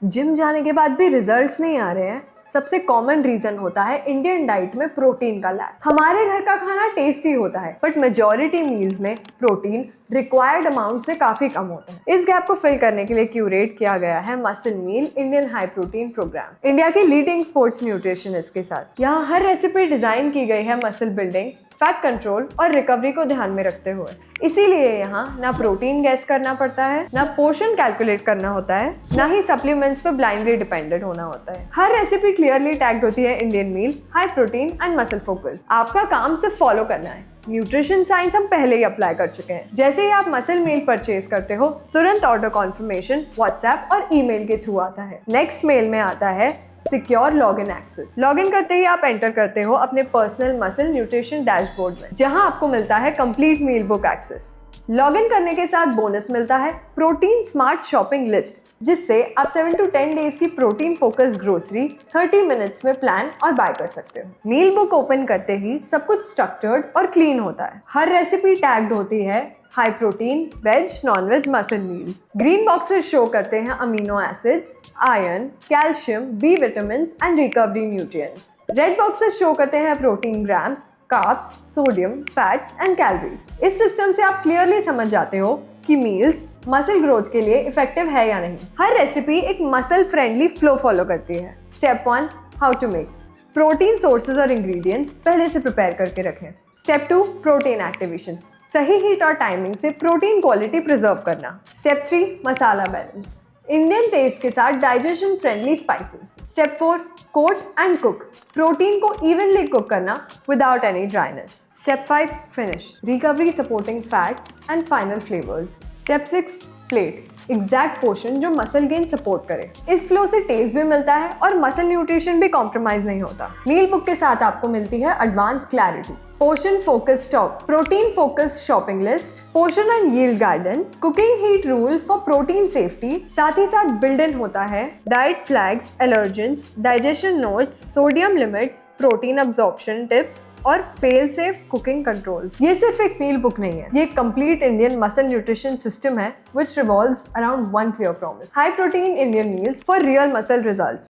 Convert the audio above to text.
Gym जाने के बाद भी रिजल्ट्स नहीं आ रहे हैं, सबसे कॉमन रीजन होता है इंडियन डाइट में प्रोटीन का लैक। हमारे घर का खाना टेस्टी होता है बट मेजॉरिटी मील्स में प्रोटीन रिक्वायर्ड अमाउंट से काफी कम होता है। इस गैप को फिल करने के लिए क्यूरेट किया गया है muscle meal Indian high protein program, India के लीडिंग स्पोर्ट्स न्यूट्रिशनिस्ट के साथ। यहाँ हर रेसिपी डिजाइन की गई है मसल बिल्डिंग, फैट कंट्रोल और रिकवरी को ध्यान में रखते हुए। इसीलिए यहाँ ना प्रोटीन गैस करना पड़ता है, ना पोर्शन कैलकुलेट करना होता है, ना ही सप्लीमेंट्स पे ब्लाइंडली डिपेंडेंट होना होता है। हर रेसिपी क्लियरली टैग्ड होती है Indian meal, high protein and muscle focus. आपका काम सिर्फ फॉलो करना है। न्यूट्रिशन साइंस हम पहले ही अप्लाई कर चुके हैं। जैसे ही आप मसल मील परचेज करते हो, तुरंत ऑर्डर कॉन्फर्मेशन व्हाट्सएप और ईमेल के थ्रू आता है। नेक्स्ट मेल में आता है सिक्योर लॉगिन एक्सेस। लॉगिन करते ही आप एंटर करते हो अपने पर्सनल मसल न्यूट्रिशन डैशबोर्ड में, जहां आपको मिलता है complete meal book access. Login करने के साथ बोनस मिलता है प्रोटीन स्मार्ट शॉपिंग लिस्ट, जिससे आप 7 to 10 डेज की प्रोटीन फोकस ग्रोसरी 30 मिनट्स में प्लान और बाय कर सकते हो। मील बुक ओपन करते ही सब कुछ स्ट्रक्चर्ड और क्लीन होता है। हर रेसिपी टैग्ड होती है high protein veg non veg muscle meals. Green boxes show करते हैं amino acids, iron, calcium, B vitamin and recovery nutrients. Red boxes show करते हैं protein grams, carbs, sodium, fats and calories. इस system से आप clearly समझ जाते हो कि मील्स मसल ग्रोथ के लिए इफेक्टिव है या नहीं। हर रेसिपी एक मसल फ्रेंडली फ्लो फॉलो करती है। Step 1, how to make. Protein sources और इंग्रेडिएंट्स पहले से प्रिपेयर करके रखें। Step 2, protein activation. सही हीट और टाइमिंग से प्रोटीन क्वालिटी प्रिजर्व करना। Step 3, masala balance. Indian taste के साथ digestion friendly spices. Step 4, coat and cook. Protein को इवनली कुक करना without any dryness. Step 5, finish. Recovery supporting fats and final flavours. Step 6, plate. Exact portion जो muscle gain support करे। इस flow से test भी मिलता है और मसल न्यूट्रिशन भी कॉम्प्रोमाइज नहीं होता। मील बुक के साथ आपको मिलती है advance clarity, portion focus stock, protein focus shopping list, portion and yield guidance, cooking heat rule for protein safety. साथ ही साथ बिल्ड इन होता है diet flags, allergens, digestion notes, sodium limits, protein absorption tips और fail safe cooking controls. ये सिर्फ एक मील book नहीं है, ये complete Indian muscle nutrition system है which revolves around one clear promise: high protein Indian meals for real muscle results.